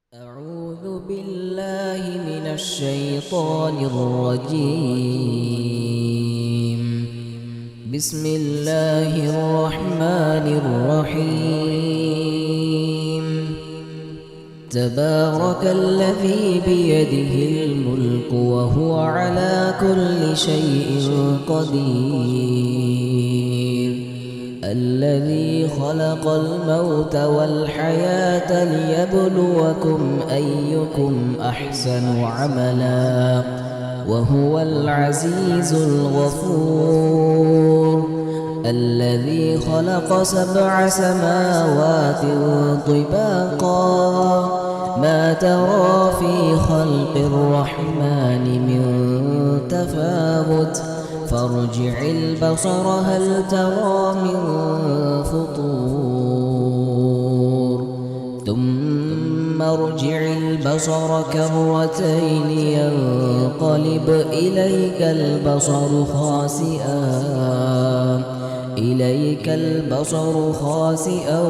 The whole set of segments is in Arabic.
أعوذ بالله من الشيطان الرجيم. بسم الله الرحمن الرحيم. تبارك الذي بيده الملك وهو على كل شيء قدير. الذي خلق الموت والحياة ليبلوكم أيكم أحسن عملا وهو العزيز الغفور. الذي خلق 7 سماوات طباقا ما ترى في خلق الرحمن من تفاوت فارجع البصر هل ترى من فطور ثم ارجع البصر كرتين ينقلب إليك البصر خاسئا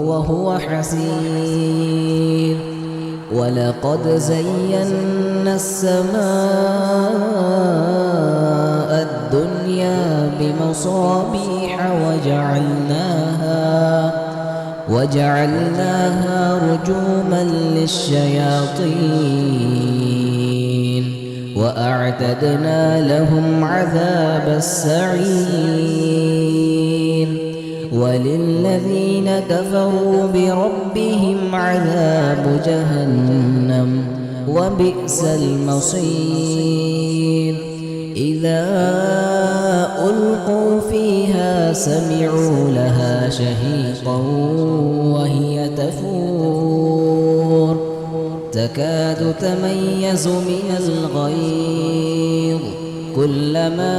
وهو حسير. ولقد زينا السماء الدنيا بمصابيح وجعلناها رجوما للشياطين وأعتدنا لهم عذاب السعير. وللذين كفروا بربهم عذاب جهنم وبئس المصير. إذا ألقوا فيها سمعوا لها شهيقا وهي تفور تكاد تميز من الغيظ كلما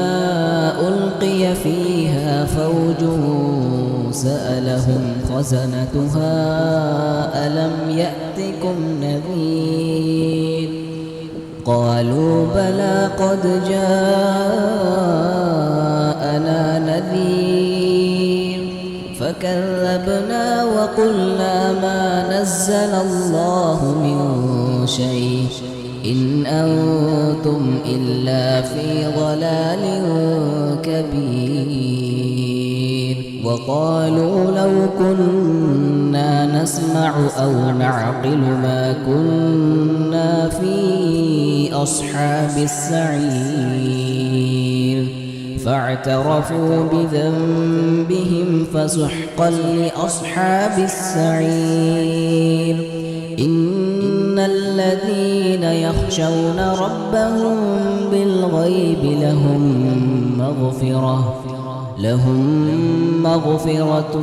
ألقي فيها فوج سألهم خزنتها ألم يأتكم نذير قالوا بلى قد جاءنا نذير فكذبنا وقلنا ما نزل الله من شيء إن أنتم إلا في ضلال كبير. وقالوا لو كنا نسمع أو نعقل ما كنا في أصحاب السعير فاعترفوا بذنبهم فسحقا لأصحاب السعير. إن الذين يخشون ربهم بالغيب لهم مغفرة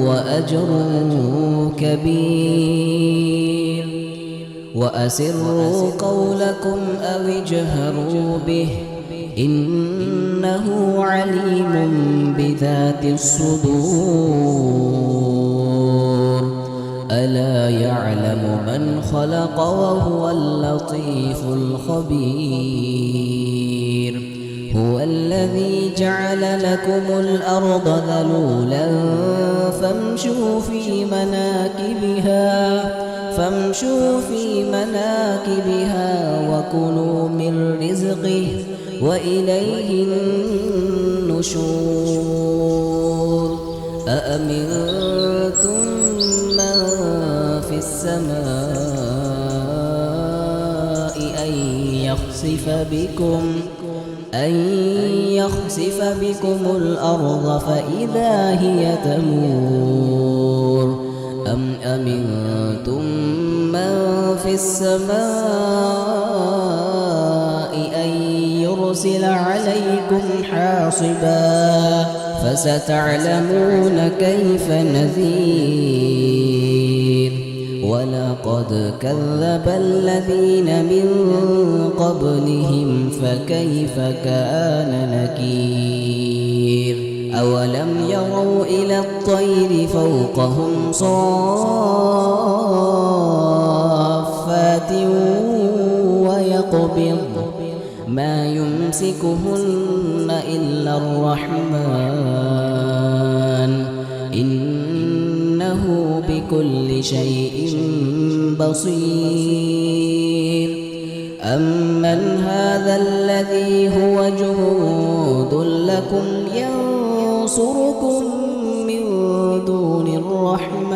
وأجر كبير. وأسروا قولكم أو اجهروا به إنه عليم بذات الصدور. ألا يعلم من خلق وهو اللطيف الخبير. هو الذي جعل لكم الأرض ذلولا فامشوا في مناكبها وكلوا من رزقه وإليه النشور. أأمنتم من في السماء أن يخسف بكم الأرض فإذا هي تمور أم أمنتم من في السماء أن يرسل عليكم حاصبا فستعلمون كيف نذير. ولقد كذب الذين من قبلهم فكيف كان نكير. أولم يروا إلى الطير فوقهم صافات ويقبض ما يمسكهن إلا الرحمن إنه بكل شيء بصير أمن هذا الذي هو جند لكم ينصركم من دون الرحمن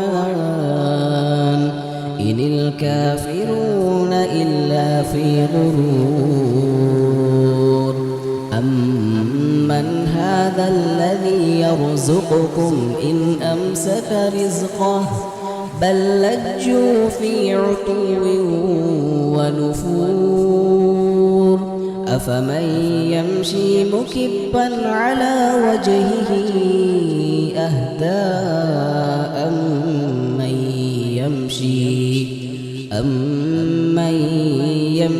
إن الكافرون إلا في غرور أمن هذا الذي يرزقكم إن أمسك رزقه بل لجوا في عتو ونفور أفمن يمشي مكبا على وجهه أهدى أمن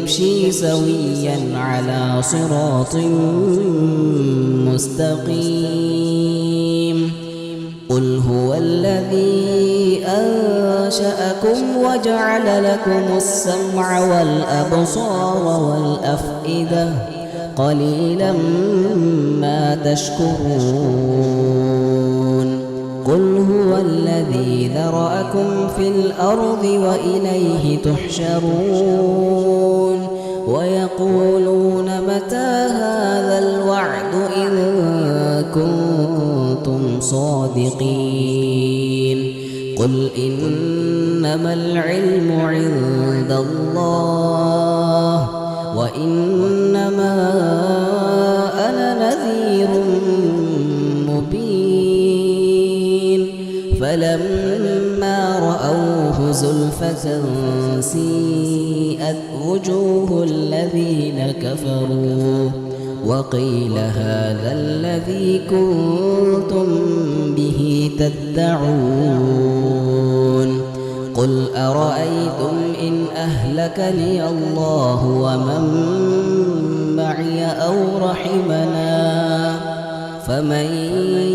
يمشي سويا على صراط مستقيم قل هو الذي أنشأكم وجعل لكم السمع والأبصار والأفئدة قليلا ما تشكرون قل هو الذي ذرأكم في الأرض وإليه تحشرون ويقولون متى هذا الوعد إن كنتم صادقين قل إنما العلم عند الله وإنما أنا نذير مبين فلما رأوه زلفة سيئت وجوه الذين كفروا وقيل هذا الذي كنتم به تدعون قل أرأيتم إن أهلكني الله ومن معي أو رحمنا فمن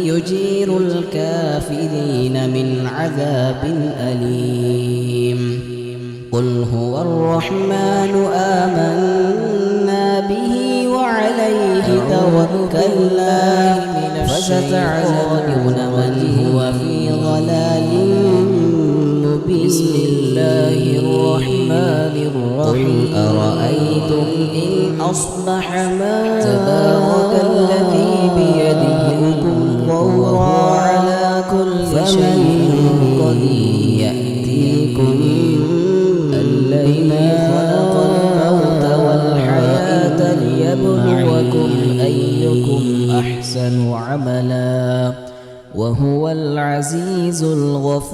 يجير الكافرين من عذاب أليم قل هو الرحمن آمنا به وعليه توكلنا فستعلمون من هو في ضلال مبين بسم الله الرحمن الرحيم قل أرأيتم إن أصبح ماؤكم تبارك الذي بيده القوة على كل شيء قدير يأتيكم الذي خلق الموت والحياة ليبلوكم أيكم أحسن عملا وهو العزيز الغفور